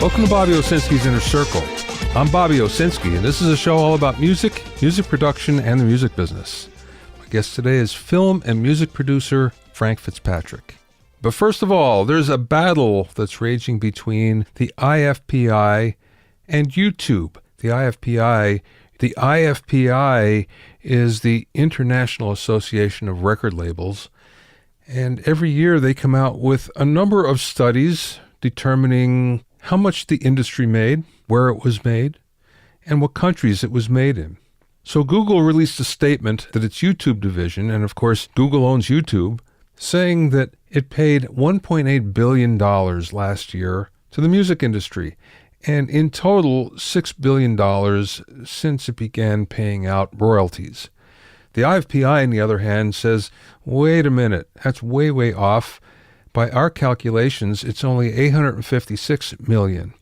Welcome to Bobby Owsinski's Inner Circle. I'm Bobby Owsinski, and this is a show all about music, music production, and the music business. My guest today is film and music producer Frank Fitzpatrick. But first of all, there's a battle that's raging between the IFPI and YouTube. The IFPI is the International Association of Record Labels, and every year they come out with a number of studies determining how much the industry made, where it was made, and what countries it was made in. So Google released a statement that its YouTube division, and of course Google owns YouTube, saying that it paid $1.8 billion last year to the music industry, and in total $6 billion since it began paying out royalties. The IFPI, on the other hand, says, wait a minute, that's way, way off. By our calculations, it's only $856 million.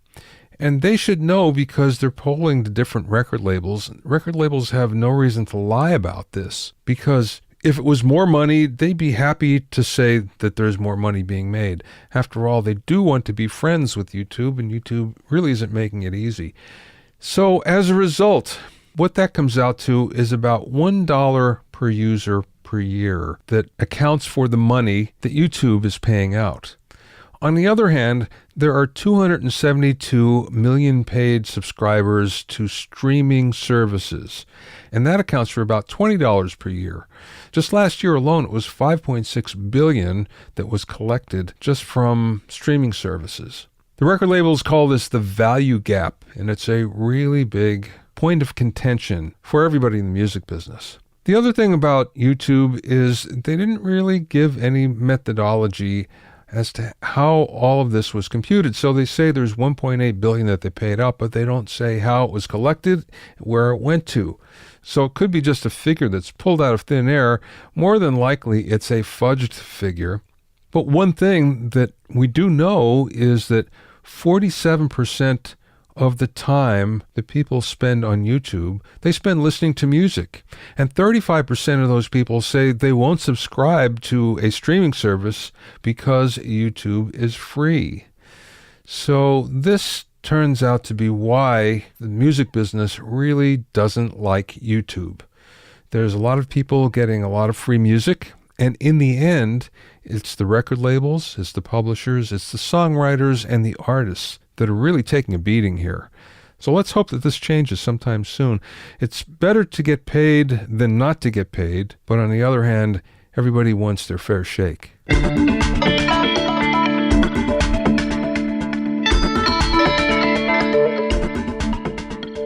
And they should know because they're polling the different record labels. Record labels have no reason to lie about this, because if it was more money, they'd be happy to say that there's more money being made. After all, they do want to be friends with YouTube, and YouTube really isn't making it easy. So as a result, what that comes out to is about $1 per user per year that accounts for the money that YouTube is paying out. On the other hand, there are 272 million paid subscribers to streaming services, and that accounts for about $20 per year. Just last year alone, it was $5.6 billion that was collected just from streaming services. The record labels call this the value gap, and it's a really big point of contention for everybody in the music business. The other thing about YouTube is they didn't really give any methodology as to how all of this was computed. So they say there's $1.8 billion that they paid out, but they don't say how it was collected, where it went to. So it could be just a figure that's pulled out of thin air. More than likely, it's a fudged figure. But one thing that we do know is that 47% of the time that people spend on YouTube, they spend listening to music. And 35% of those people say they won't subscribe to a streaming service because YouTube is free. So this turns out to be why the music business really doesn't like YouTube. There's a lot of people getting a lot of free music, and in the end, it's the record labels, it's the publishers, it's the songwriters, and the artists that are really taking a beating here. So let's hope that this changes sometime soon. It's better to get paid than not to get paid, but on the other hand, everybody wants their fair shake.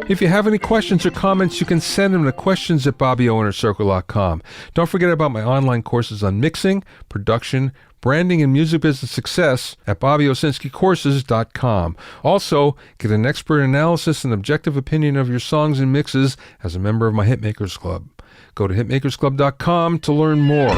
If you have any questions or comments, you can send them to questions@BobbyOInnerCircle.com. Don't forget about my online courses on mixing, production, branding, and music business success at BobbyOwsinskiCourses.com. Also, get an expert analysis and objective opinion of your songs and mixes as a member of my Hitmakers Club. Go to HitmakersClub.com to learn more.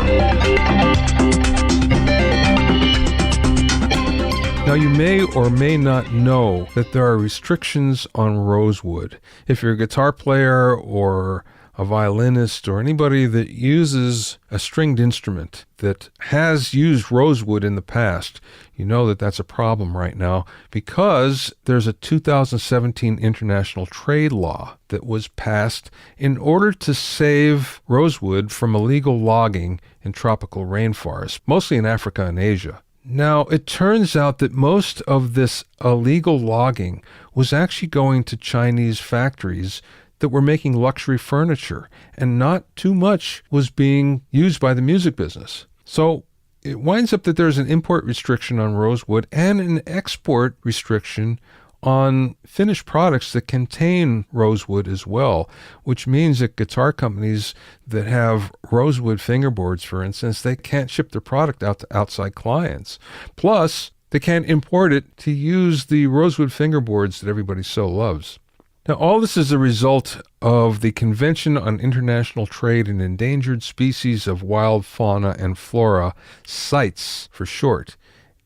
Now, you may or may not know that there are restrictions on Rosewood. If you're a guitar player or a violinist or anybody that uses a stringed instrument that has used Rosewood in the past, you know that that's a problem right now because there's a 2017 international trade law that was passed in order to save Rosewood from illegal logging in tropical rainforests, mostly in Africa and Asia. Now, it turns out that most of this illegal logging was actually going to Chinese factories that were making luxury furniture, and not too much was being used by the music business. So it winds up that there's an import restriction on Rosewood and an export restriction on finished products that contain Rosewood as well, which means that guitar companies that have Rosewood fingerboards, for instance, they can't ship their product out to outside clients. Plus, they can't import it to use the Rosewood fingerboards that everybody so loves. Now, all this is a result of the Convention on International Trade in Endangered Species of Wild Fauna and Flora, CITES for short.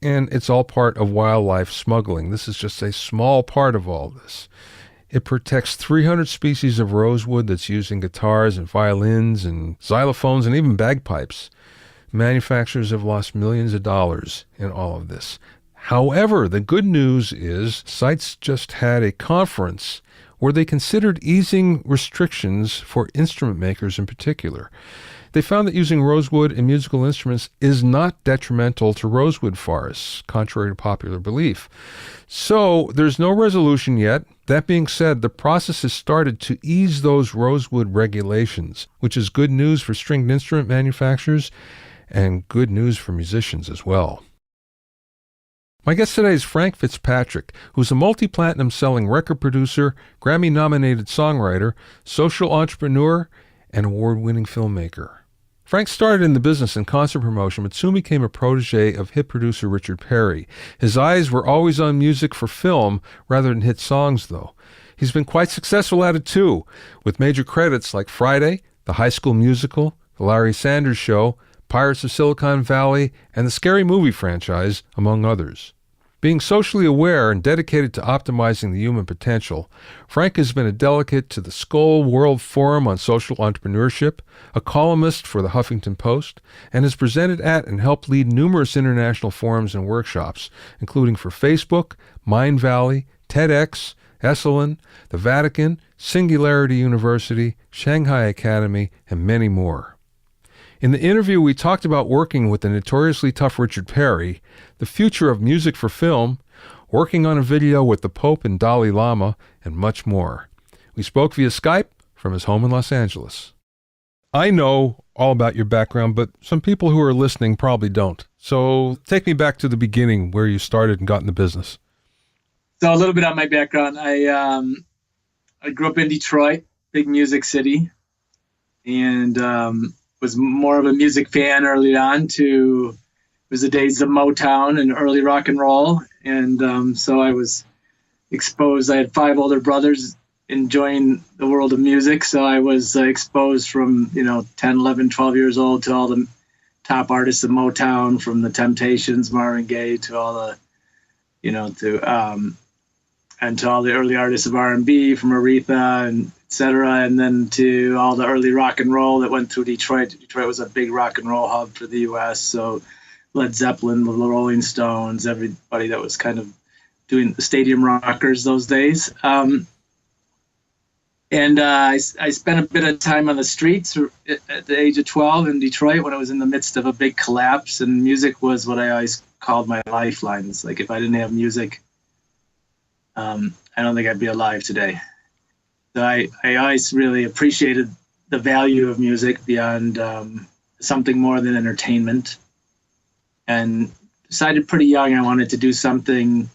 And it's all part of wildlife smuggling. This is just a small part of all this. It protects 300 species of rosewood that's used in guitars and violins and xylophones and even bagpipes. Manufacturers have lost millions of dollars in all of this. However, the good news is Seitz just had a conference where they considered easing restrictions for instrument makers in particular. They found that using rosewood in musical instruments is not detrimental to rosewood forests, contrary to popular belief. So there's no resolution yet. That being said, the process has started to ease those rosewood regulations, which is good news for stringed instrument manufacturers and good news for musicians as well. My guest today is Frank Fitzpatrick, who's a multi-platinum selling record producer, Grammy-nominated songwriter, social entrepreneur, and award-winning filmmaker. Frank started in the business in concert promotion, but soon became a protege of hit producer Richard Perry. His eyes were always on music for film rather than hit songs, though. He's been quite successful at it, too, with major credits like Friday, The High School Musical, The Larry Sanders Show, Pirates of Silicon Valley, and the Scary Movie franchise, among others. Being socially aware and dedicated to optimizing the human potential, Frank has been a delegate to the Skoll World Forum on Social Entrepreneurship, a columnist for the Huffington Post, and has presented at and helped lead numerous international forums and workshops, including for Facebook, Mind Valley, TEDx, Esalen, the Vatican, Singularity University, Shanghai Academy, and many more. In the interview, we talked about working with the notoriously tough Richard Perry, the future of music for film, working on a video with the Pope and Dalai Lama, and much more. We spoke via Skype from his home in Los Angeles. I know all about your background, but some people who are listening probably don't. So take me back to the beginning where you started and got in the business. So a little bit on my background. I grew up in Detroit, big music city, and was more of a music fan early on. It was the days of Motown and early rock and roll. And so I was exposed. I had 5 older brothers enjoying the world of music. So I was exposed from, 10, 11, 12 years old to all the top artists of Motown, from the Temptations, Marvin Gaye, to all the, and to all the early artists of R&B, from Aretha and et cetera, and then to all the early rock and roll that went through Detroit. Detroit was a big rock and roll hub for the U.S., so Led Zeppelin, the Rolling Stones, everybody that was kind of doing the stadium rockers those days. And I spent a bit of time on the streets at the age of 12 in Detroit when I was in the midst of a big collapse, and music was what I always called my lifeline. It's like if I didn't have music, I don't think I'd be alive today. So I always really appreciated the value of music beyond something more than entertainment, and decided pretty young I wanted to do something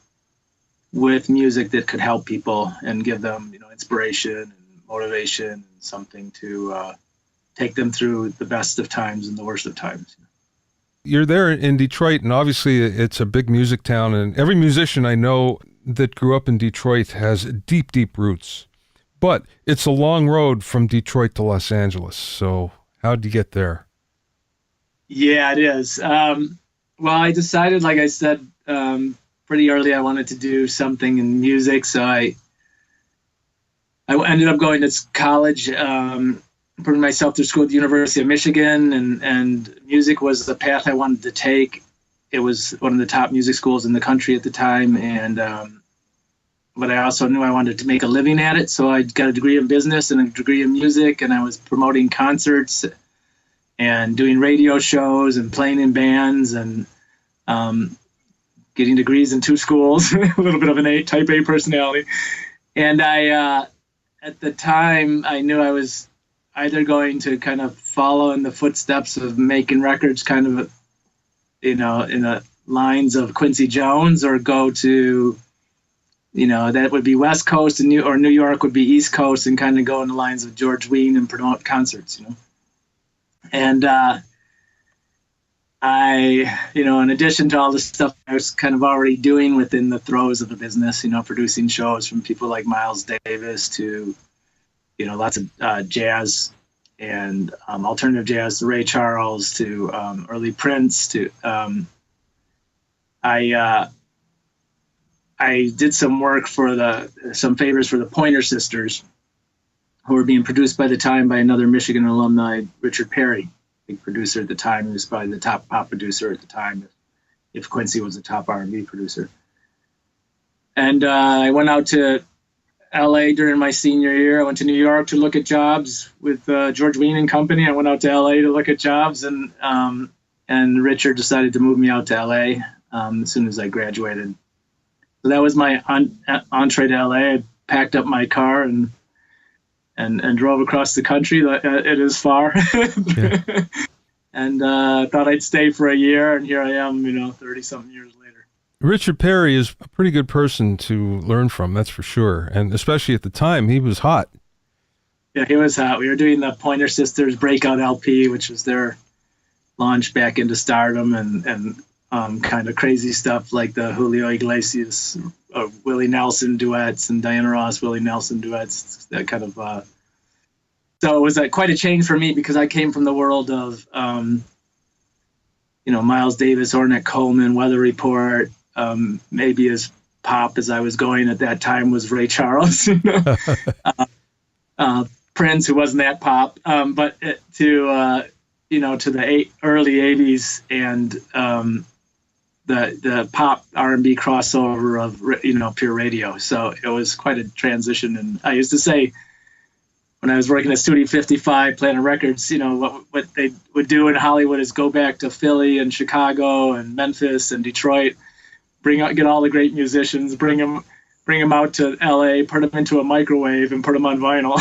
with music that could help people and give them, inspiration and motivation, and something to take them through the best of times and the worst of times. You're there in Detroit, and obviously it's a big music town, and every musician I know that grew up in Detroit has deep, deep roots. But it's a long road from Detroit to Los Angeles. So how'd you get there? Yeah, it is. Well, I decided, like I said, pretty early I wanted to do something in music. So I ended up going to college, putting myself through school at the University of Michigan, and music was the path I wanted to take. It was one of the top music schools in the country at the time, and but I also knew I wanted to make a living at it. So I got a degree in business and a degree in music, and I was promoting concerts and doing radio shows and playing in bands and getting degrees in 2 schools, a little bit of an type A personality. And I, at the time, I knew I was either going to kind of follow in the footsteps of making records kind of, in the lines of Quincy Jones, or go to, that would be West Coast, and New York would be East Coast, and kind of go in the lines of George Wein and promote concerts, And I, in addition to all the stuff I was kind of already doing within the throes of the business, producing shows from people like Miles Davis to, lots of jazz and alternative jazz, to Ray Charles, to early Prince, to I did some work for some favors for the Pointer Sisters, who were being produced by the time by another Michigan alumni, Richard Perry, big producer at the time. He was probably the top pop producer at the time. if Quincy was a top R&B producer. And I went out to LA during my senior year. I went to New York to look at jobs with George Wein and Company. I went out to LA to look at jobs, and Richard decided to move me out to LA as soon as I graduated. So that was my entree to LA. I packed up my car and drove across the country. It is far. Yeah. And thought I'd stay for a year, and here I am, 30-something years later. Richard Perry is a pretty good person to learn from, that's for sure. And especially at the time, he was hot. Yeah, he was hot. We were doing the Pointer Sisters breakout LP, which was their launch back into stardom, and kind of crazy stuff like the Julio Iglesias, Willie Nelson duets, and Diana Ross, Willie Nelson duets, that kind of... So it was quite a change for me, because I came from the world of, Miles Davis, Ornette Coleman, Weather Report. Maybe as pop as I was going at that time was Ray Charles. Prince, who wasn't that pop, but to the early '80s and the pop R&B crossover of pure radio. So it was quite a transition. And I used to say, when I was working at Studio 55, Planet Records, what they would do in Hollywood is go back to Philly and Chicago and Memphis and Detroit, get all the great musicians, bring them out to LA, put them into a microwave, and put them on vinyl.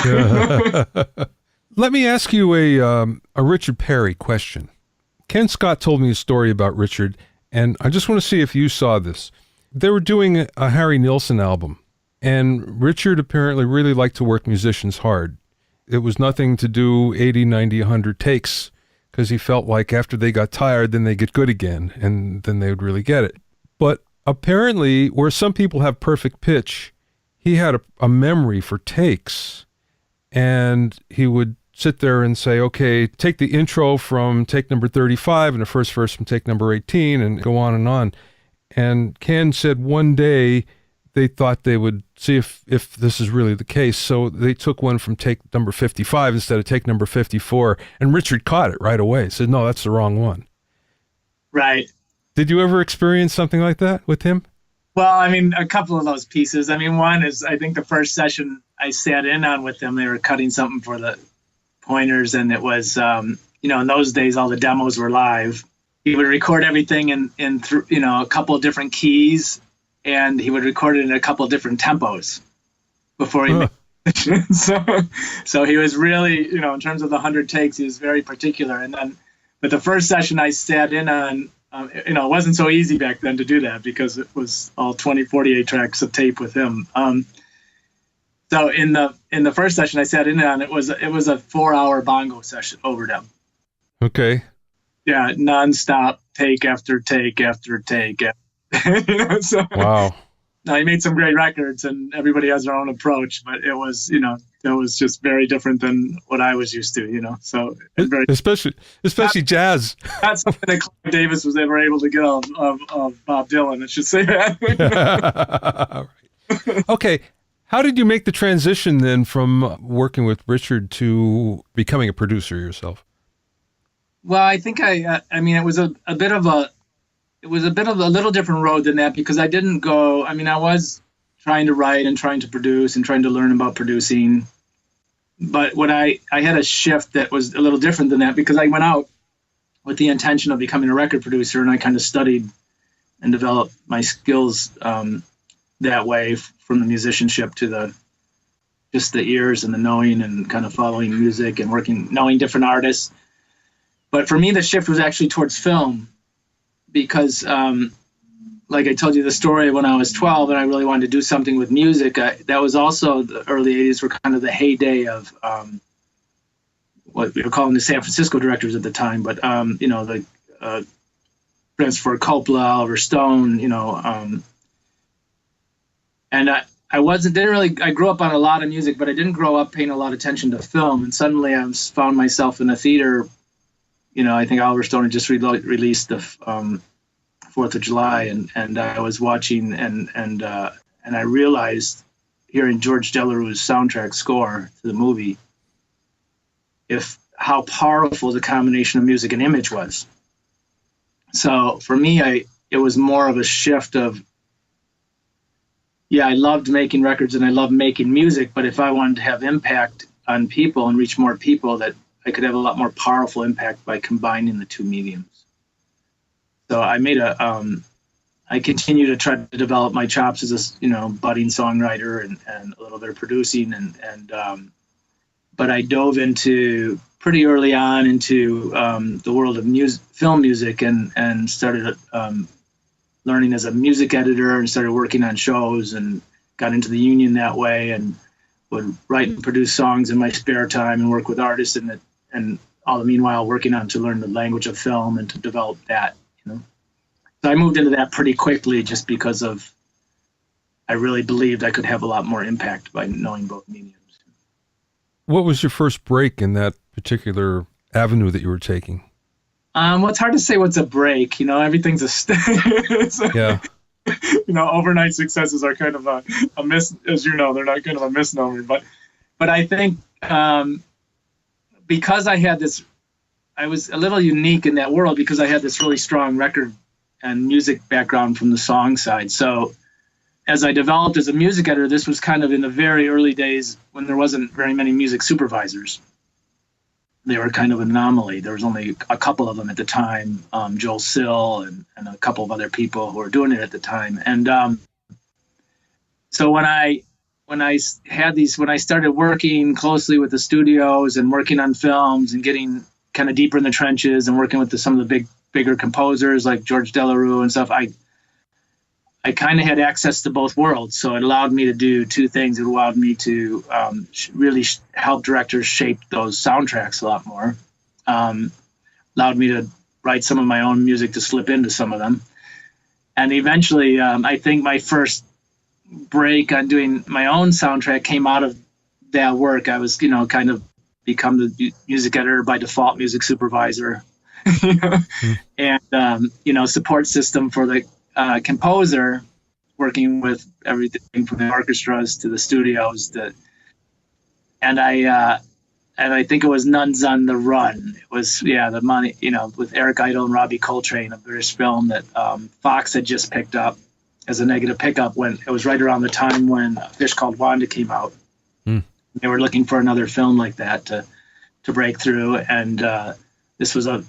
Let me ask you a Richard Perry question. Ken Scott told me a story about Richard, and I just want to see if you saw this. They were doing a Harry Nilsson album, and Richard apparently really liked to work musicians hard. It was nothing to do 80, 90, 100 takes, because he felt like after they got tired, then they get good again, and then they would really get it. But apparently, where some people have perfect pitch, he had a memory for takes, and he would sit there and say, okay, take the intro from take number 35 and the first verse from take number 18, and go on and on. And Ken said one day they thought they would see if this is really the case. So they took one from take number 55 instead of take number 54. And Richard caught it right away. Said, no, that's the wrong one. Right. Did you ever experience something like that with him? Well, a couple of those pieces. One is, I think the first session I sat in on with them, they were cutting something for the Pointers, and it was, in those days, all the demos were live. He would record everything in a couple of different keys, and he would record it in a couple of different tempos before he made it. So he was really, in terms of the 100 takes, he was very particular. But the first session I sat in on, it wasn't so easy back then to do that, because it was all 48 tracks of tape with him. So in the first session I sat in on, it was a 4-hour bongo session overdub. Okay. Yeah, nonstop, take after take after take. Wow. Now, he made some great records, and everybody has their own approach, but it was, it was just very different than what I was used to, So especially jazz. That's something that Clive Davis was ever able to get of Bob Dylan. I should say that. Okay. How did you make the transition then from working with Richard to becoming a producer yourself? Well, I think it was a bit of a little different road than that, because I didn't go, I was trying to write and trying to produce and trying to learn about producing. But when I had a shift that was a little different than that, because I went out with the intention of becoming a record producer, and I kind of studied and developed my skills that way, from the musicianship to the ears and the knowing and kind of following music and knowing different artists. But for me, the shift was actually towards film, because like I told you the story when I was 12 and I really wanted to do something with music. That was also, the early 80s were kind of the heyday of what we were calling the San Francisco directors at the time, but the Francis Ford Coppola, Oliver Stone, and I grew up on a lot of music, but I didn't grow up paying a lot of attention to film. And suddenly I found myself in a theater. I think Oliver Stone had just released the 4th of July, and I was watching, and I realized, hearing George Delaruy's soundtrack score to the movie, how powerful the combination of music and image was. So for me, it was more of a shift of, yeah, I loved making records and I loved making music, but if I wanted to have impact on people and reach more people, that I could have a lot more powerful impact by combining the two mediums. So I continue to try to develop my chops as a, budding songwriter and a little bit of producing but I dove into pretty early on into the world of film music and started learning as a music editor and started working on shows and got into the union that way and would write and produce songs in my spare time and work with artists and all the meanwhile working on to learn the language of film and to develop that. So I moved into that pretty quickly just because I really believed I could have a lot more impact by knowing both mediums. What was your first break in that particular avenue that you were taking? Well, it's hard to say what's a break. Everything's Yeah. Overnight successes are kind of a as they're not kind of a misnomer. But I think because I had this, I was a little unique in that world because I had this really strong record and music background from the song side. So as I developed as a music editor, this was kind of in the very early days when there wasn't very many music supervisors. They were kind of an anomaly. There was only a couple of them at the time, Joel Sill and a couple of other people who were doing it at the time. And so when I started working closely with the studios and working on films and getting kind of deeper in the trenches and working with some of the bigger composers like George Delarue and stuff, I kind of had access to both worlds. So it allowed me to do two things. It allowed me to really help directors shape those soundtracks a lot more. Allowed me to write some of my own music to slip into some of them. And eventually, I think my first break on doing my own soundtrack came out of that work. I was, kind of become the music editor by default, music supervisor, and, support system for the composer, working with everything from the orchestras to the studios. And I think it was Nuns on the Run. It was, the money, with Eric Idle and Robbie Coltrane, a British film that Fox had just picked up as a negative pickup when it was right around the time when A Fish Called Wanda came out. They were looking for another film like that to break through. And this was a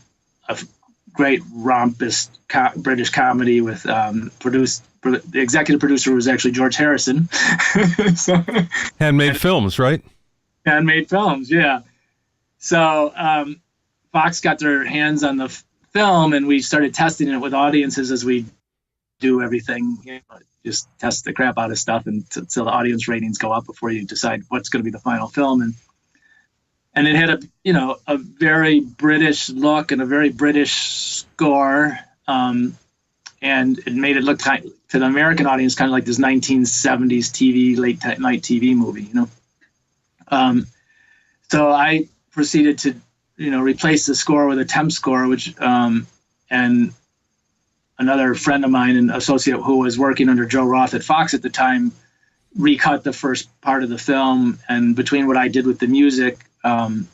great rompist British comedy with the executive producer was actually George Harrison. Handmade films, right? Handmade films, yeah. So Fox got their hands on the film, and we started testing it with audiences as we do everything. Just test the crap out of stuff until the audience ratings go up before you decide what's going to be the final film. And it had a very British look and a very British score, and it made it look to the American audience kind of like this 1970s TV, late night TV movie, So I proceeded to, replace the score with a temp score, which and another friend of mine, an associate who was working under Joe Roth at Fox at the time, recut the first part of the film, and between what I did with the music. And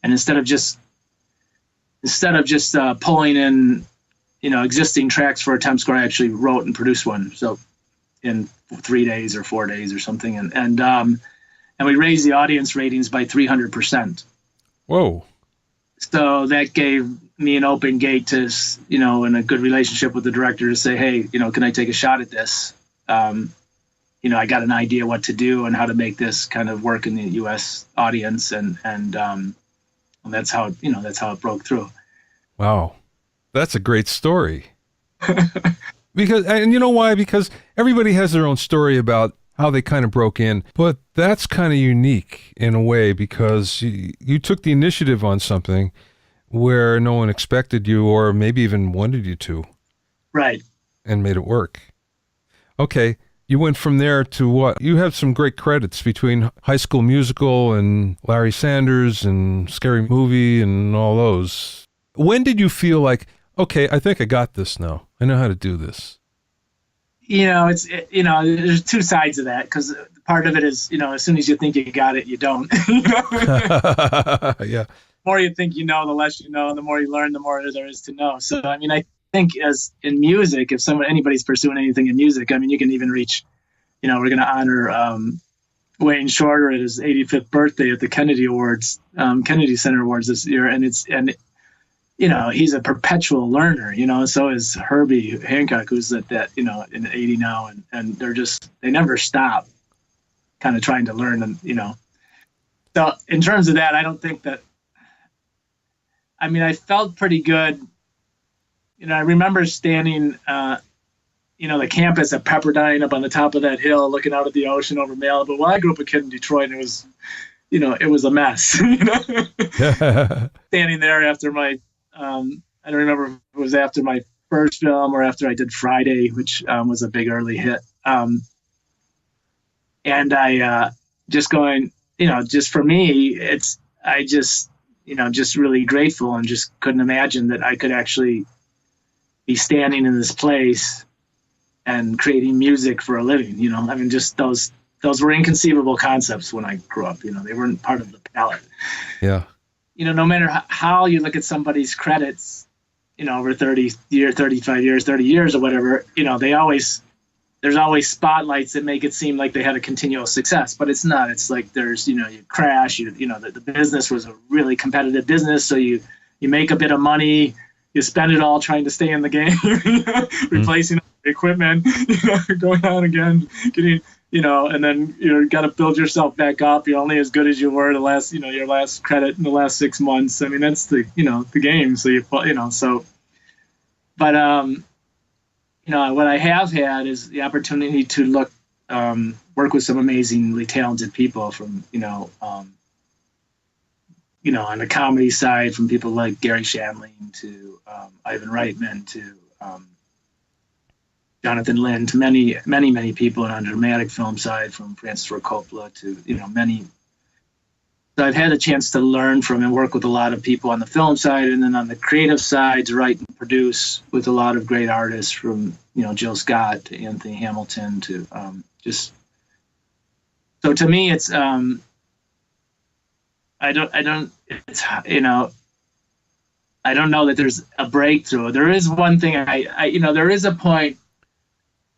instead of just pulling in, existing tracks for a temp score, I actually wrote and produced one. So in 3 days or 4 days or something, and we raised the audience ratings by 300%. Whoa! So that gave me an open gate to, and a good relationship with the director to say, hey, can I take a shot at this? I got an idea what to do and how to make this kind of work in the U.S. audience, and that's how it broke through. Wow, that's a great story. Because, and you know why? Because everybody has their own story about how they kind of broke in, but that's kind of unique in a way because you took the initiative on something where no one expected you or maybe even wanted you to. Right. And made it work. Okay. You went from there to what? You have some great credits between High School Musical and Larry Sanders and Scary Movie and all those. When did you feel like, okay, I think I got this now. I know how to do this. There's two sides of that, because part of it is, as soon as you think you got it, you don't. Yeah. The more you think you know, the less you know, and the more you learn, the more there is to know. So, I think as in music, if anybody's pursuing anything in music, I mean, you can even reach, we're going to honor Wayne Shorter at his 85th birthday at the Kennedy Awards, Kennedy Center Awards this year. And he's a perpetual learner, so is Herbie Hancock, who's at that, in 80 now. And they never stop kind of trying to learn. And, so in terms of that, I don't think that, I felt pretty good. I remember standing, the campus at Pepperdine up on the top of that hill, looking out at the ocean over Malibu. Well, I grew up a kid in Detroit, and it was, it was a mess, standing there after my, I don't remember if it was after my first film or after I did Friday, which was a big early hit. And I just going, just for me, just really grateful and just couldn't imagine that I could actually be standing in this place and creating music for a living. Just those were inconceivable concepts when I grew up. They weren't part of the palette. Yeah. No matter how you look at somebody's credits, over 30 years, 35 years, 30 years or whatever, there's always spotlights that make it seem like they had a continual success, but it's not. It's like there's, you crash, the business was a really competitive business. So you make a bit of money, you spend it all trying to stay in the game, replacing equipment, going on again, getting, and then you got to build yourself back up. You're only as good as you were the last, your last credit in the last 6 months. That's the, the game. So but, what I have had is the opportunity to work with some amazingly talented people from, on the comedy side, from people like Gary Shandling to Ivan Reitman to Jonathan Lynn, to many, many, many people, and on the dramatic film side, from Francis Ford Coppola to, many. So I've had a chance to learn from and work with a lot of people on the film side, and then on the creative side to write and produce with a lot of great artists, from Jill Scott to Anthony Hamilton to just. So to me, it's I don't know that there's a breakthrough. There is one thing there is a point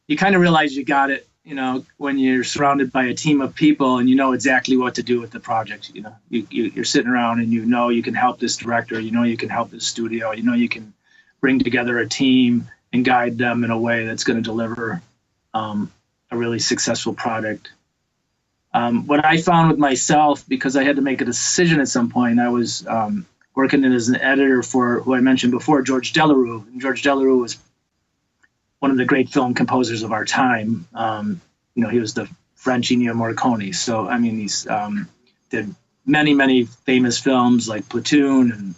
you kind of realize you got it. When you're surrounded by a team of people and you know exactly what to do with the project. You're sitting around and you can help this director, you can help this studio, you can bring together a team and guide them in a way that's going to deliver a really successful product. What I found with myself, because I had to make a decision at some point, I was working as an editor for who I mentioned before, George Delarue. And George Delarue was one of the great film composers of our time. He was the French Ennio Morricone. So, he's did many, many famous films like Platoon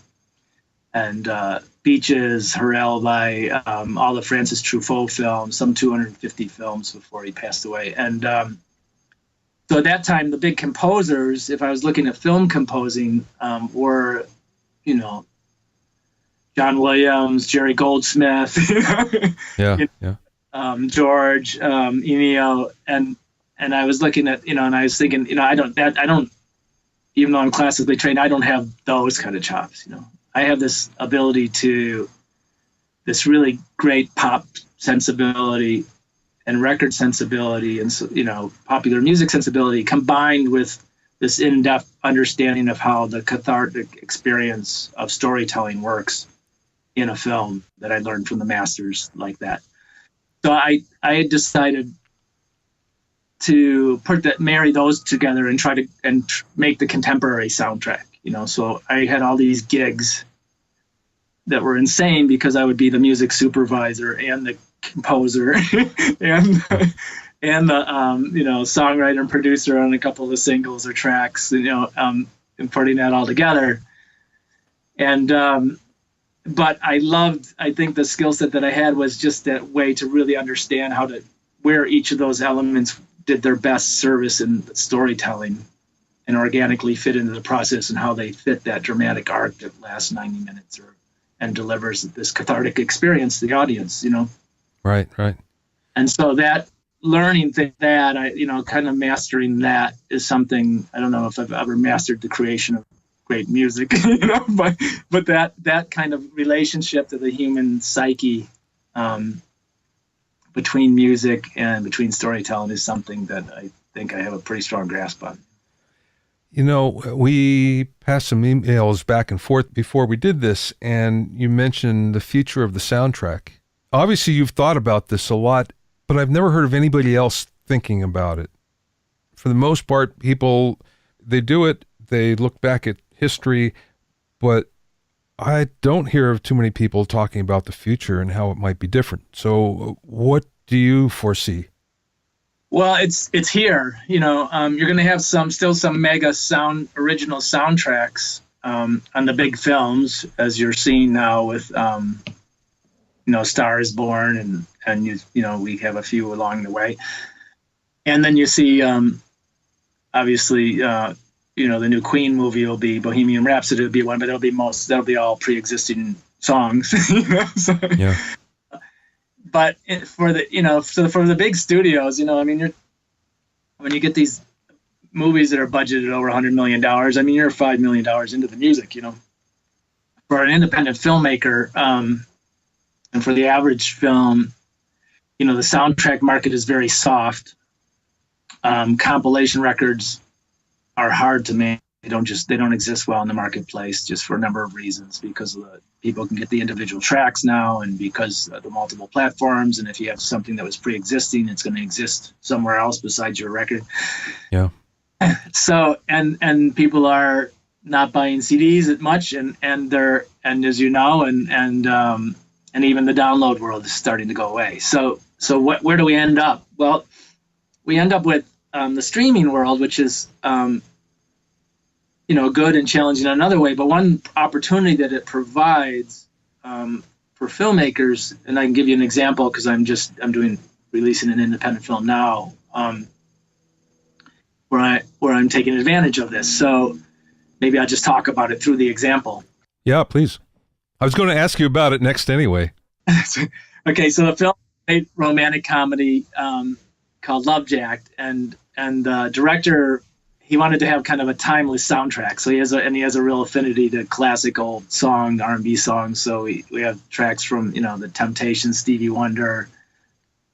and Beaches, Harelvi, all the Francis Truffaut films, some 250 films before he passed away. And so at that time, the big composers, if I was looking at film composing, were, John Williams, Jerry Goldsmith, yeah. George, Ennio, and I was looking at, and I was thinking, I don't, even though I'm classically trained, I don't have those kind of chops. I have this ability to, this really great pop sensibility and record sensibility and, popular music sensibility combined with this in-depth understanding of how the cathartic experience of storytelling works in a film that I learned from the masters like that. So I had decided to marry those together and try to make the contemporary soundtrack. So I had all these gigs that were insane because I would be the music supervisor and the composer and the songwriter and producer on a couple of the singles or tracks, and putting that all together. And but I think the skill set that I had was just that way to really understand where each of those elements did their best service in storytelling and organically fit into the process, and how they fit that dramatic arc that lasts 90 minutes and delivers this cathartic experience to the audience, Right. And so that learning kind of mastering that is something, I don't know if I've ever mastered the creation of great music, but that kind of relationship to the human psyche, between music and between storytelling is something that I think I have a pretty strong grasp on. We passed some emails back and forth before we did this, and you mentioned the future of the soundtrack. Obviously, you've thought about this a lot, but I've never heard of anybody else thinking about it. For the most part, people, they do it, they look back at history, but I don't hear of too many people talking about the future and how it might be different. So what do you foresee? Well, it's here. You're going to have still some mega original soundtracks on the big films, as you're seeing now with Star is Born, and we have a few along the way, and then you see obviously the new Queen movie will be Bohemian Rhapsody will be one, but that'll be all pre-existing songs. So, yeah. But for the big studios, when you get these movies that are budgeted over $100 million, you're $5 million into the music. For an independent filmmaker, and for the average film, the soundtrack market is very soft. Compilation records are hard to make. They don't exist well in the marketplace, just for a number of reasons, because people can get the individual tracks now, and because of the multiple platforms. And if you have something that was pre-existing, it's going to exist somewhere else besides your record. Yeah. So, and people are not buying CDs as much, and as you know, and even the download world is starting to go away. So where do we end up? Well, we end up with the streaming world, which is good and challenging in another way. But one opportunity that it provides for filmmakers, and I can give you an example because I'm releasing an independent film now, where I'm taking advantage of this. So maybe I'll just talk about it through the example. Yeah, please. I was going to ask you about it next anyway. Okay, so the film is a romantic comedy called Love Jacked, and the director, he wanted to have kind of a timeless soundtrack. So he has a real affinity to classic old R&B songs. So we have tracks from the Temptations, Stevie Wonder,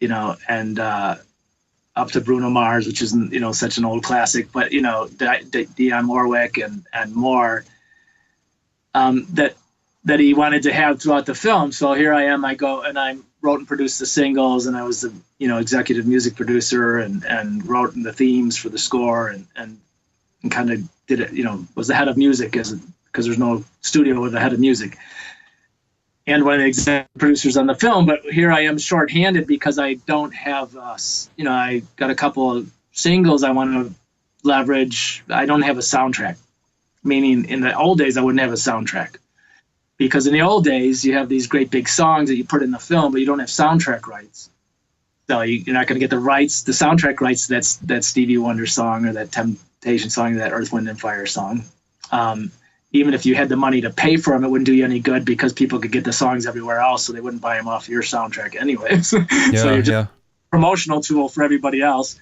and up to Bruno Mars, which isn't such an old classic, but Dionne Warwick and more that he wanted to have throughout the film. So here I am, I go and I wrote and produced the singles, and I was the executive music producer and wrote the themes for the score and kind of did it, was the head of music because there's no studio with the head of music and one of the executive producers on the film. But here I am shorthanded because I don't have I got a couple of singles I want to leverage. I don't have a soundtrack, meaning in the old days I wouldn't have a soundtrack. Because in the old days, you have these great big songs that you put in the film, but you don't have soundtrack rights. So you're not going to get the soundtrack rights to that Stevie Wonder song or that Temptation song, or that Earth, Wind, and Fire song. Even if you had the money to pay for them, it wouldn't do you any good because people could get the songs everywhere else, so they wouldn't buy them off your soundtrack anyways. Yeah, so you're just a promotional tool for everybody else.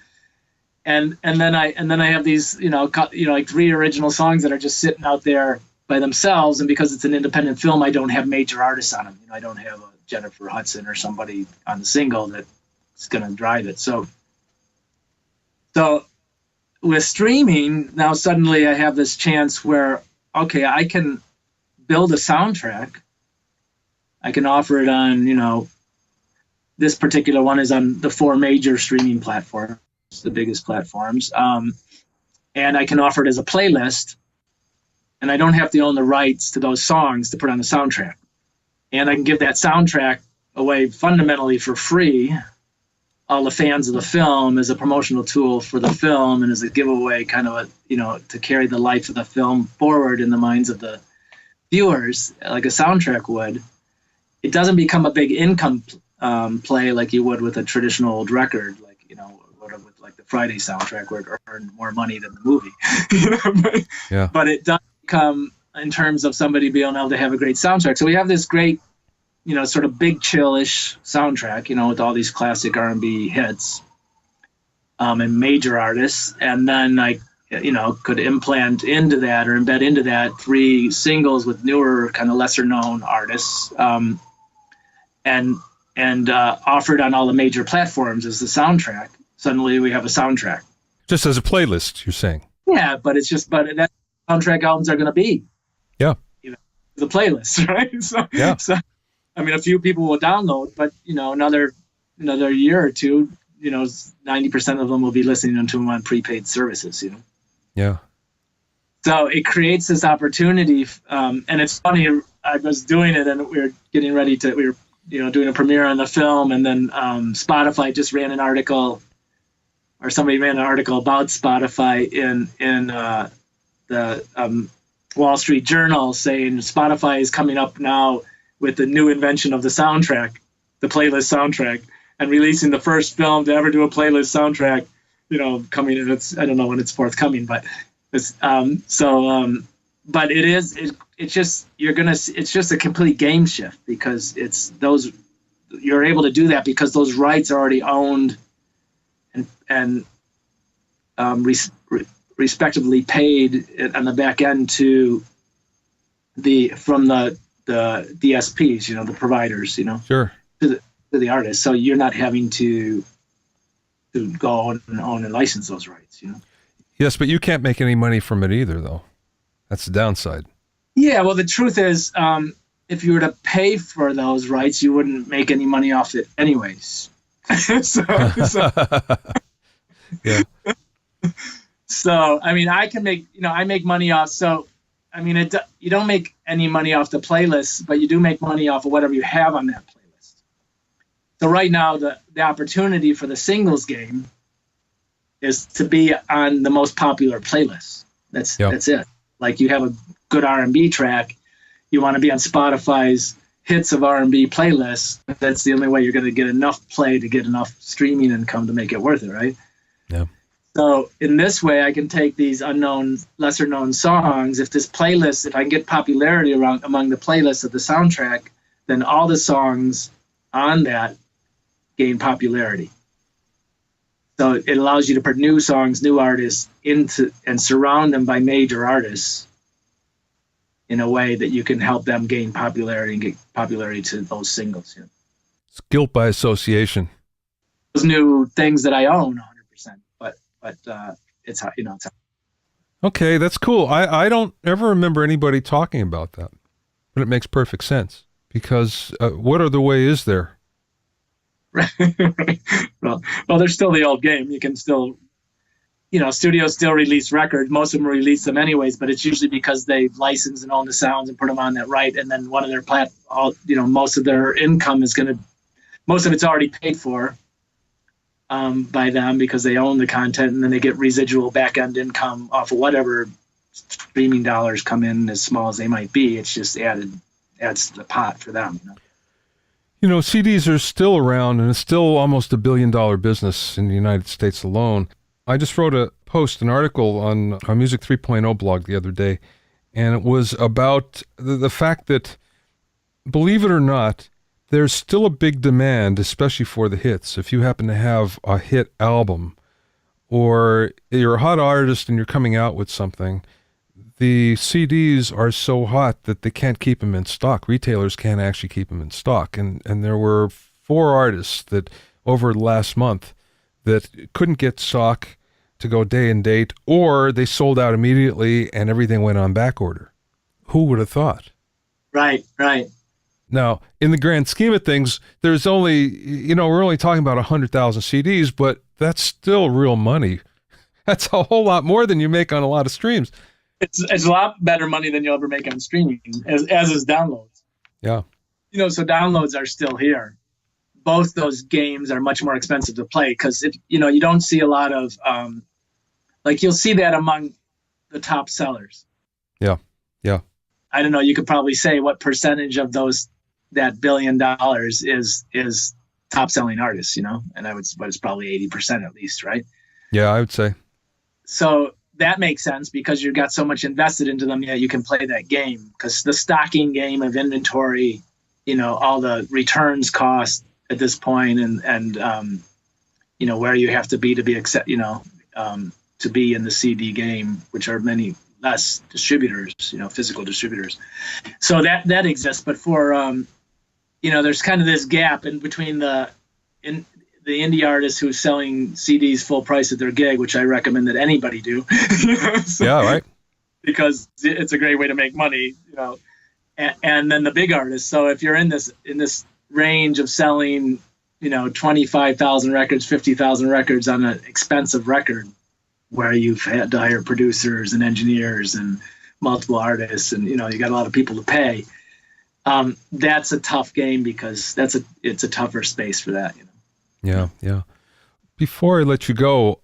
And then I have these like 3 original songs that are just sitting out there by themselves, and because it's an independent film, I don't have major artists on them. I don't have a Jennifer Hudson or somebody on the single that's going to drive it. So with streaming, now suddenly I have this chance where, okay, I can build a soundtrack. I can offer it on, this particular one is on the 4 major streaming platforms, the biggest platforms. And I can offer it as a playlist. And I don't have to own the rights to those songs to put on the soundtrack. And I can give that soundtrack away fundamentally for free, all the fans of the film, as a promotional tool for the film and as a giveaway, kind of to carry the life of the film forward in the minds of the viewers, like a soundtrack would. It doesn't become a big income play like you would with a traditional old record, like, with like the Friday soundtrack where it earned more money than the movie. Yeah. But it does come in terms of somebody being able to have a great soundtrack. So we have this great, sort of big chill-ish soundtrack, with all these classic R&B hits and major artists. And then I could implant into that or embed into that 3 singles with newer, kind of lesser known artists, and offered on all the major platforms as the soundtrack. Suddenly we have a soundtrack. Just as a playlist, you're saying? Yeah, but that soundtrack albums are going to be. Yeah. The playlist, right? So I mean, a few people will download, but another year or two, 90% of them will be listening to them on prepaid services. Yeah. So it creates this opportunity, and it's funny. I was doing it, and we were getting ready to. We were, doing a premiere on the film, and then Spotify just ran an article, or somebody ran an article about Spotify in the Wall Street Journal, saying Spotify is coming up now with the new invention of the soundtrack, the playlist soundtrack, and releasing the first film to ever do a playlist soundtrack. Coming, and I don't know when it's forthcoming, but it's but it's just a complete game shift, because you're able to do that because those rights are already owned and respectively paid on the back end from the DSPs, the providers, Sure. to the artist. So you're not having to go and own and license those rights, Yes, but you can't make any money from it either, though. That's the downside. Yeah, well, the truth is, if you were to pay for those rights, you wouldn't make any money off it anyways. Yeah. So, I mean, I can make, I make money off. So, I mean, you don't make any money off the playlist, but you do make money off of whatever you have on that playlist. So right now, the opportunity for the singles game is to be on the most popular playlist. That's it. Like, you have a good R&B track, you want to be on Spotify's hits of R&B playlists. That's the only way you're going to get enough play to get enough streaming income to make it worth it, right? Yeah. So in this way, I can take these unknown, lesser known songs. If I can get popularity among the playlists of the soundtrack, then all the songs on that gain popularity. So it allows you to put new songs, new artists into and surround them by major artists in a way that you can help them gain popularity and get popularity to those singles. It's guilt by association. Those new things that I own 100%, but it's how, it's how. Okay, that's cool. I don't ever remember anybody talking about that, but it makes perfect sense, because what other way is there? well, there's still the old game. You can still, studios still release records. Most of them release them anyways, but it's usually because they license and own the sounds and put them on that right. And then one of their most of their income most of it's already paid for by them because they own the content, and then they get residual back end income off of whatever streaming dollars come in, as small as they might be. It's just adds to the pot for them. CDs are still around, and it's still almost $1 billion business in the United States alone. I just wrote an article on our Music 3.0 blog the other day, and it was about the fact that, believe it or not, there's still a big demand, especially for the hits. If you happen to have a hit album, or you're a hot artist and you're coming out with something, the CDs are so hot that they can't keep them in stock. Retailers can't actually keep them in stock. And there were 4 artists that over the last month that couldn't get stock to go day and date, or they sold out immediately and everything went on back order. Who would have thought? Right. Now, in the grand scheme of things, there's only, we're only talking about 100,000 CDs, but that's still real money. That's a whole lot more than you make on a lot of streams. It's a lot better money than you'll ever make on streaming, as is downloads. Yeah. So downloads are still here. Both those games are much more expensive to play, because if you don't see a lot of you'll see that among the top sellers. Yeah. I don't know. You could probably say what percentage of that $1 billion is top selling artists, but it's probably 80% at least, right? Yeah, I would say. So that makes sense, because you've got so much invested into them that you can play that game, because the stocking game of inventory, all the returns cost at this point, and where you have to be to be in the CD game, which are many less distributors, physical distributors. So that exists. But for, there's kind of this gap in between the indie artist who's selling CDs full price at their gig, which I recommend that anybody do. So, yeah, right. Because it's a great way to make money, and then the big artists. So if you're in this range of selling, 25,000 records, 50,000 records on an expensive record, where you've had to hire producers and engineers and multiple artists, and you got a lot of people to pay. That's a tough game because it's a tougher space for that. Yeah. Before I let you go,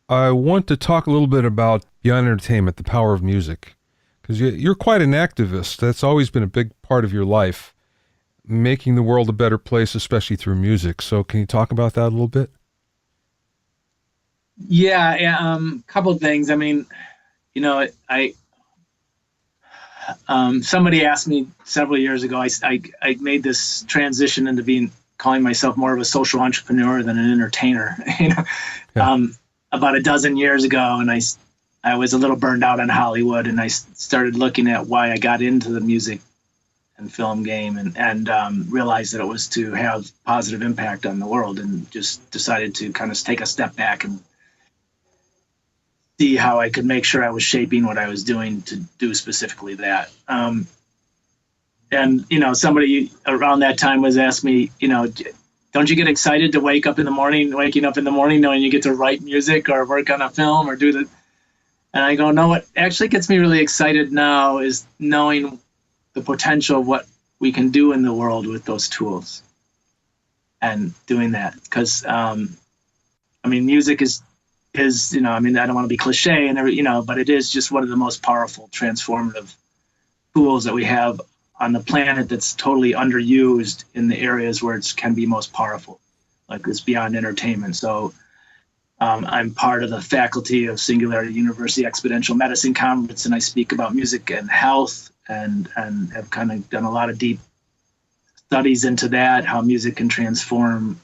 I want to talk a little bit about beyond entertainment, the power of music, because you're quite an activist. That's always been a big part of your life, making the world a better place, especially through music. So can you talk about that a little bit? Yeah, couple of things. I mean, somebody asked me several years ago, I made this transition into calling myself more of a social entrepreneur than an entertainer, Yeah. About a dozen years ago. And I was a little burned out on Hollywood, and I started looking at why I got into the music and film game, and realized that it was to have positive impact on the world, and just decided to kind of take a step back and see how I could make sure I was shaping what I was doing to do specifically that. And, somebody around that time was asking me, don't you get excited to waking up in the morning knowing you get to write music or work on a film or do the, and I go, no, what actually gets me really excited now is knowing the potential of what we can do in the world with those tools and doing that. Because, music is, I don't want to be cliche and but it is just one of the most powerful transformative tools that we have on the planet that's totally underused in the areas where it can be most powerful, like it's beyond entertainment. So I'm part of the faculty of Singularity University Exponential Medicine Conference, and I speak about music and health, and have kind of done a lot of deep studies into that, how music can transform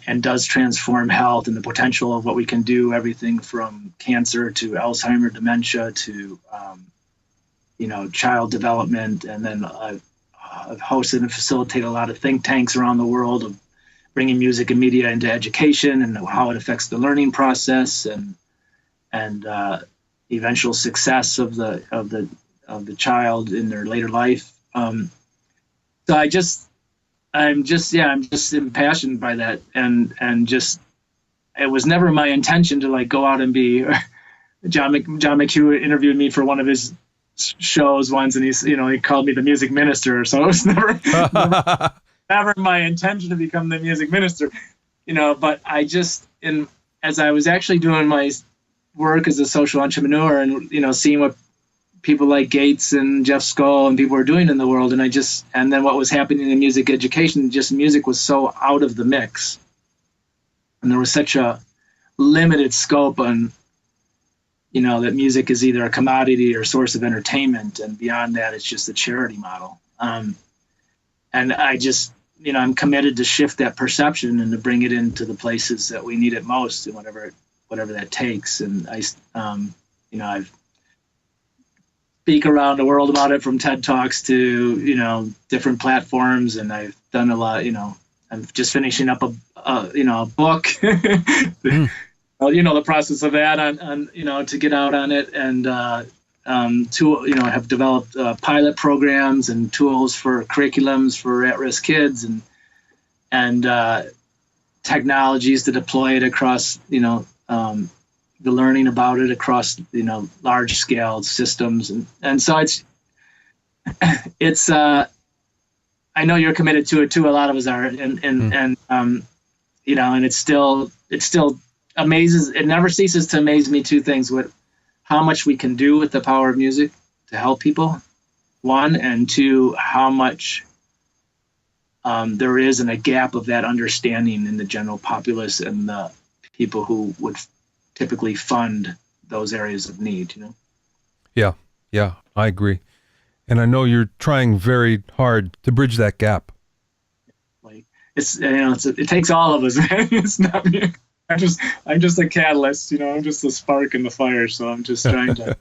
and does transform health and the potential of what we can do, everything from cancer to Alzheimer, dementia to, child development. And then I've hosted and facilitated a lot of think tanks around the world of bringing music and media into education and how it affects the learning process and eventual success of the child in their later life. So I'm just impassioned by that, and just, it was never my intention to go out and be. John McHugh interviewed me for one of his shows once, and he called me the music minister. So it was never my intention to become the music minister, But I just, as I was actually doing my work as a social entrepreneur, and seeing what people like Gates and Jeff Skoll and people were doing in the world, and then what was happening in music education, just music was so out of the mix, and there was such a limited scope on, that music is either a commodity or source of entertainment, and beyond that, it's just a charity model. And I just, I'm committed to shift that perception and to bring it into the places that we need it most, and whatever that takes. And I've speak around the world about it, from TED Talks to, different platforms. And I've done a lot, I'm just finishing up a book, the process of that on to get out on it. And, have developed pilot programs and tools for curriculums for at-risk kids and technologies to deploy it across, the learning about it across, large scale systems. And so it's I know you're committed to it too. A lot of us are. And it's still amazes. It never ceases to amaze me two things: how much we can do with the power of music to help people, one, and two, how much there is in a gap of that understanding in the general populace and the people who would typically fund those areas of need, Yeah, I agree. And I know you're trying very hard to bridge that gap. It takes all of us, man. It's not me. I'm just a catalyst, I'm just a spark in the fire. So I'm just trying to.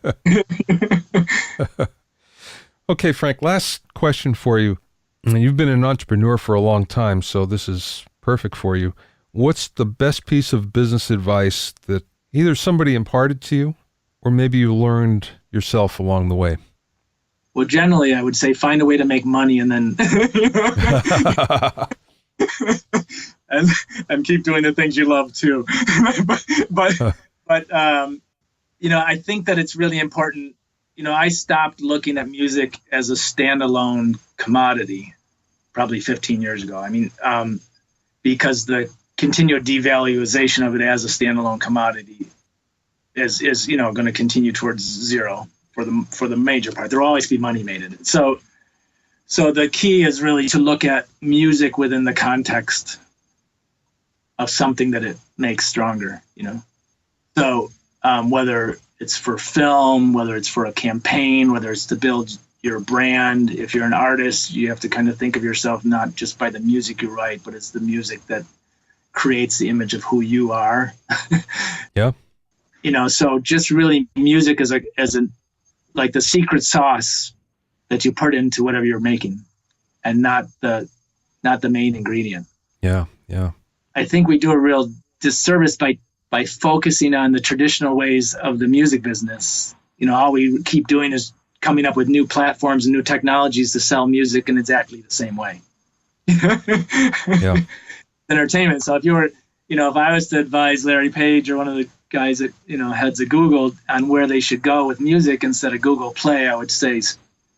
Okay, Frank, last question for you. You've been an entrepreneur for a long time, so this is perfect for you. What's the best piece of business advice that either somebody imparted to you or maybe you learned yourself along the way? Well, generally, I would say find a way to make money and then and keep doing the things you love too. but I think that it's really important. I stopped looking at music as a standalone commodity probably 15 years ago. I mean, because the continued devaluation of it as a standalone commodity is going to continue towards zero for the major part. There will always be money made in it. So the key is really to look at music within the context of something that it makes stronger, So whether it's for film, whether it's for a campaign, whether it's to build your brand, if you're an artist, you have to kind of think of yourself not just by the music you write, but it's the music that creates the image of who you are. Yeah. So just really music as like the secret sauce that you put into whatever you're making, and not the main ingredient. Yeah. Yeah. I think we do a real disservice by focusing on the traditional ways of the music business. All we keep doing is coming up with new platforms and new technologies to sell music in exactly the same way. Yeah. Entertainment. So if I was to advise Larry Page or one of the guys that, heads of Google on where they should go with music instead of Google Play, I would say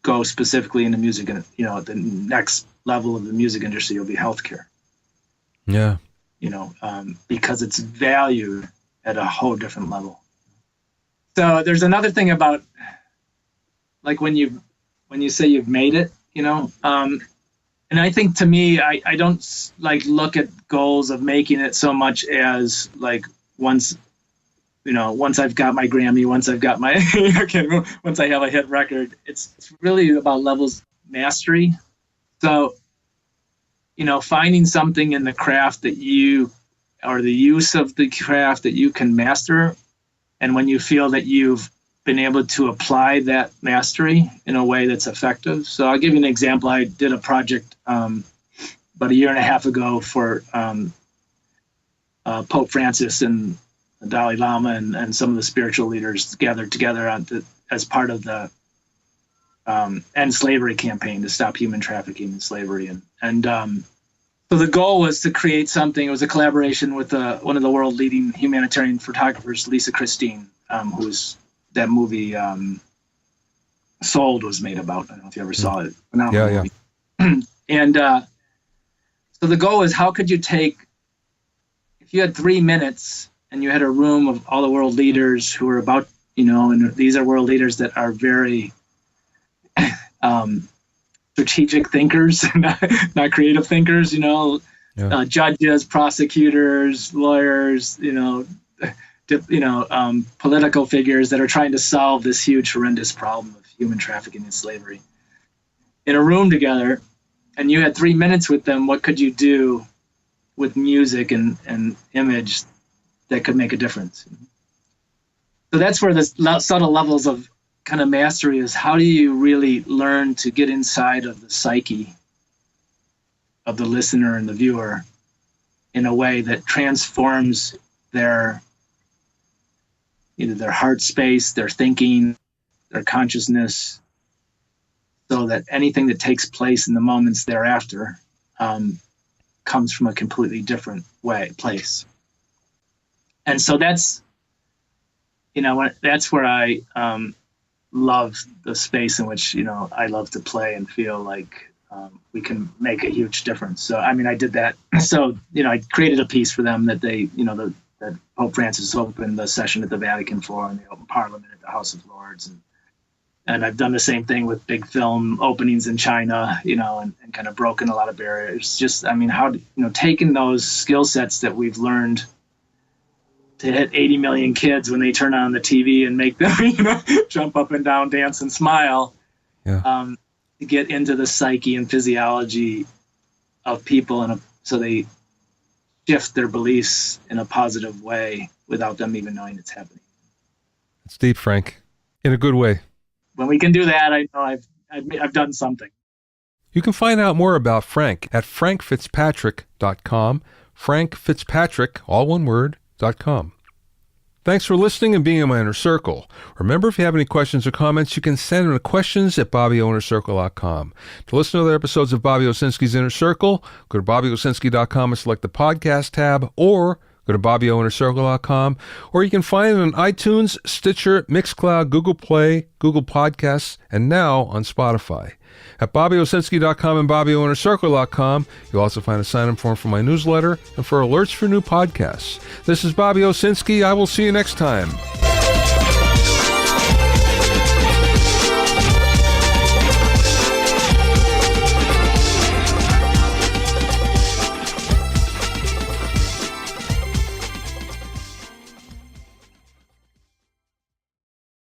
go specifically into music. And, the next level of the music industry will be healthcare. Yeah. Because it's valued at a whole different level. So there's another thing about, like when you say you've made it, and I think to me, I don't like look at goals of making it so much as like once I've got my Grammy, once I've got my, once I have a hit record, it's really about levels of mastery. So, finding something in the craft that or the use of the craft that you can master. And when you feel that you've been able to apply that mastery in a way that's effective. So I'll give you an example. I did a project about a year and a half ago for Pope Francis and the Dalai Lama and some of the spiritual leaders gathered together as part of the End Slavery campaign to stop human trafficking and slavery. So the goal was to create something. It was a collaboration with one of the world leading humanitarian photographers, Lisa Christine, who's that movie Sold was made about. I don't know if you ever saw it. Yeah. And so the goal is, how could you take, if you had 3 minutes and you had a room of all the world leaders who are about, and these are world leaders that are very strategic thinkers, not creative thinkers, judges, prosecutors, lawyers, political figures that are trying to solve this huge, horrendous problem of human trafficking and slavery in a room together, and you had 3 minutes with them. What could you do with music and image that could make a difference? So that's where the subtle levels of kind of mastery is. How do you really learn to get inside of the psyche of the listener and the viewer in a way that transforms either their heart space, their thinking, their consciousness, so that anything that takes place in the moments thereafter comes from a completely different place. And so that's where I love the space in which I love to play and feel like we can make a huge difference. So I did that. So I created a piece for them that they that Pope Francis opened the session at the Vatican for, and the open Parliament at the House of Lords, and I've done the same thing with big film openings in China, and kind of broken a lot of barriers. Just how taking those skill sets that we've learned to hit 80 million kids when they turn on the TV and make them, jump up and down, dance and smile, to get into the psyche and physiology of people, so they shift their beliefs in a positive way without them even knowing it's happening. It's deep, Frank, in a good way. When we can do that, I know I've done something. You can find out more about Frank at frankfitzpatrick.com, Frank Fitzpatrick, all one word, .com. Thanks for listening and being in my inner circle. Remember, if you have any questions or comments, you can send them to questions@BobbyOwnerCircle.com. To listen to other episodes of Bobby Owsinski's Inner Circle, go to BobbyOwsinski.com and select the podcast tab, or go to BobbyOwnerCircle.com, or you can find it on iTunes, Stitcher, Mixcloud, Google Play, Google Podcasts, and now on Spotify. At BobbyOwsinski.com and BobbyOwnerCircle.com, you'll also find a sign-up form for my newsletter and for alerts for new podcasts. This is Bobby Owsinski. I will see you next time.